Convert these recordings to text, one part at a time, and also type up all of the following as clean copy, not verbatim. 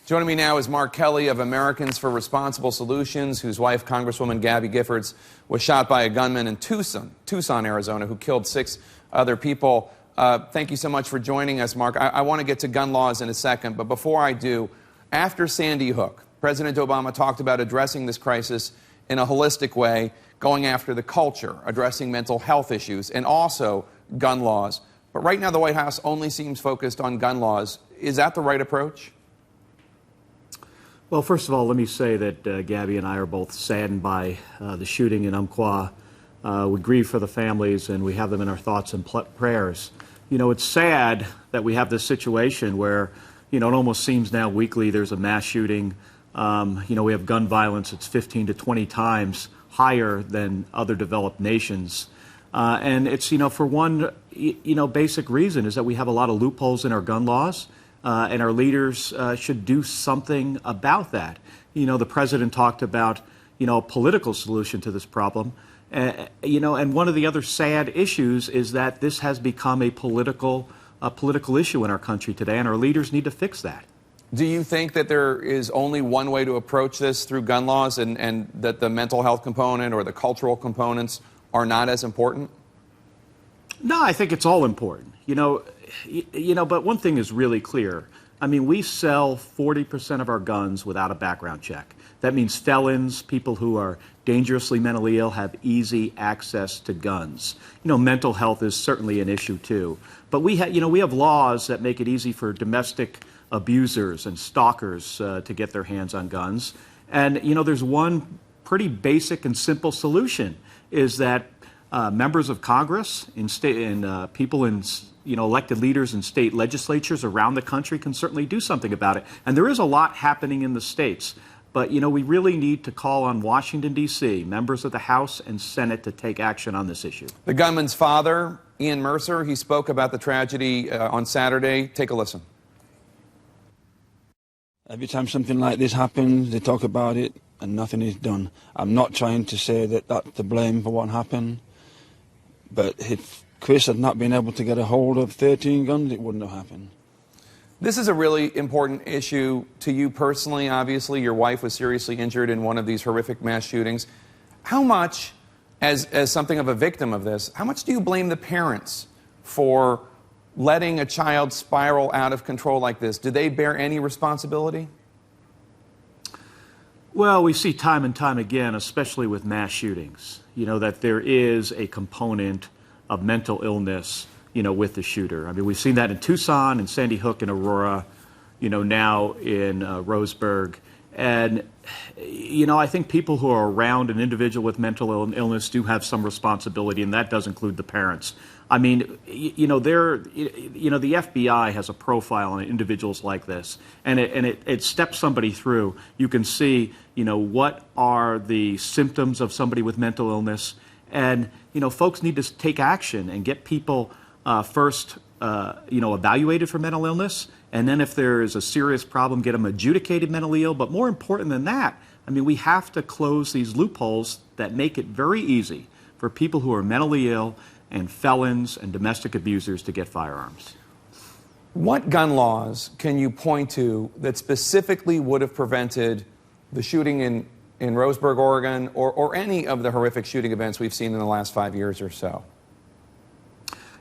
Joining me now is Mark Kelly of Americans for Responsible Solutions, whose wife, Congresswoman Gabby Giffords, was shot by a gunman in Tucson, Arizona, who killed 6 other people. Thank you so much for joining us, Mark. I want to get to gun laws in a second, but before I do, after Sandy Hook, President Obama talked about addressing this crisis in a holistic way, going after the culture, addressing mental health issues, and also gun laws. But right now, the White House only seems focused on gun laws. Is that the right approach? Well, first of all, let me say that Gabby and I are both saddened by the shooting in Umpqua. We grieve for the families, and we have them in our thoughts and prayers. You know, it's sad that we have this situation where, you know, it almost seems now weekly there's a mass shooting. You know, we have gun violence. It's 15 to 20 times higher than other developed nations. And it's, you know, for one, you know, basic reason is that we have a lot of loopholes in our gun laws. And our leaders should do something about that. You know, the president talked about, you know, a political solution to this problem. You know, and one of the other sad issues is that this has become a political issue in our country today, and our leaders need to fix that. Do you think that there is only one way to approach this through gun laws, and that the mental health component or the cultural components are not as important? No, I think it's all important. You know, but one thing is really clear. I mean, we sell 40% of our guns without a background check. That means felons, people who are dangerously mentally ill, have easy access to guns. You know, mental health is certainly an issue too. But we have laws that make it easy for domestic abusers and stalkers to get their hands on guns. And, you know, there's one pretty basic and simple solution, is that members of Congress and people in, you know, elected leaders in state legislatures around the country can certainly do something about it. And there is a lot happening in the states. But, you know, we really need to call on Washington, D.C., members of the House and Senate to take action on this issue. The gunman's father, Ian Mercer, he spoke about the tragedy on Saturday. Take a listen. Every time something like this happens, they talk about it and nothing is done. I'm not trying to say that that's the blame for what happened, but if Chris had not been able to get a hold of 13 guns, it wouldn't have happened. This is a really important issue to you personally. Obviously, your wife was seriously injured in one of these horrific mass shootings. How much, as something of a victim of this, how much do you blame the parents for letting a child spiral out of control like this? Do they bear any responsibility? Well, we see time and time again, especially with mass shootings, you know, that there is a component of mental illness, you know, with the shooter. I mean, we've seen that in Tucson, in Sandy Hook, in Aurora, you know, now in Roseburg. And, you know, I think people who are around an individual with mental illness do have some responsibility, and that does include the parents. I mean, you know, the FBI has a profile on individuals like this, and it steps somebody through. You can see, you know, what are the symptoms of somebody with mental illness, and, you know, folks need to take action and get people first, you know, evaluated for mental illness, and then if there is a serious problem, get them adjudicated mentally ill. But more important than that, I mean, we have to close these loopholes that make it very easy for people who are mentally ill and felons and domestic abusers to get firearms. What gun laws can you point to that specifically would have prevented the shooting in Roseburg, Oregon, or any of the horrific shooting events we've seen in the last 5 years or so?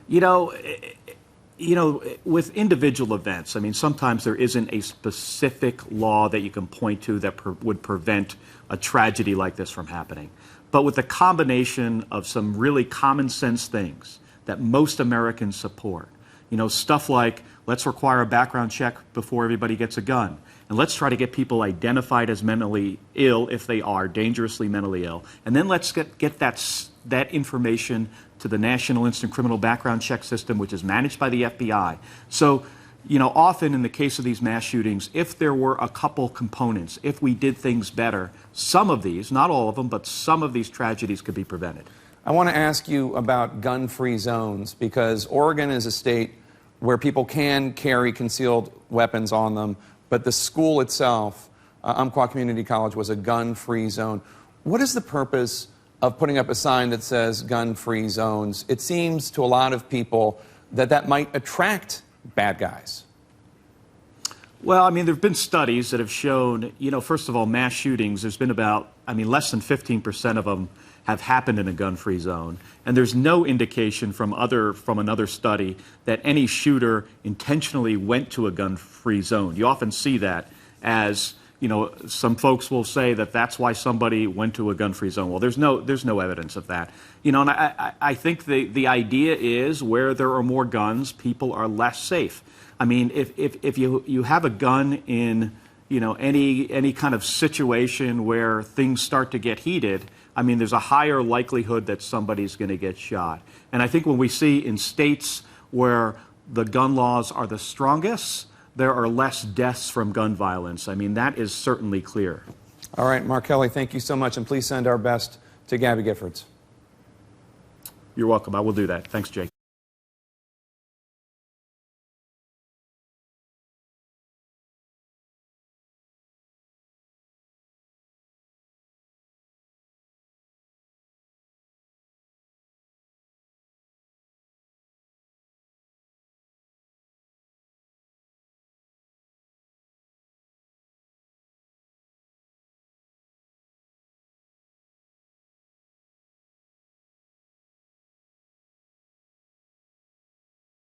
You know, with individual events, I mean, sometimes there isn't a specific law that you can point to that would prevent a tragedy like this from happening. But with the combination of some really common sense things that most Americans support, you know, stuff like let's require a background check before everybody gets a gun, and let's try to get people identified as mentally ill if they are dangerously mentally ill, and then let's get that information to the National Instant Criminal Background Check System, which is managed by the FBI. So, you know, often in the case of these mass shootings, if there were a couple components, if we did things better, some of these, not all of them, but some of these tragedies could be prevented. I want to ask you about gun-free zones, because Oregon is a state where people can carry concealed weapons on them, but the school itself, Umpqua Community College, was a gun-free zone. What is the purpose of putting up a sign that says gun-free zones? It seems to a lot of people that that might attract bad guys. Well, I mean, there have been studies that have shown, first of all, mass shootings, there's been less than 15% of them have happened in a gun-free zone. And there's no indication from another study that any shooter intentionally went to a gun-free zone. You often see that as, some folks will say that that's why somebody went to a gun-free zone. Well, there's no evidence of that. And I think the idea is where there are more guns, people are less safe. I mean, if you have a gun in, any kind of situation where things start to get heated, I mean, there's a higher likelihood that somebody's going to get shot. And I think when we see in states where the gun laws are the strongest, there are less deaths from gun violence. I mean, that is certainly clear. All right, Mark Kelly, thank you so much, and please send our best to Gabby Giffords. You're welcome. I will do that. Thanks, Jake.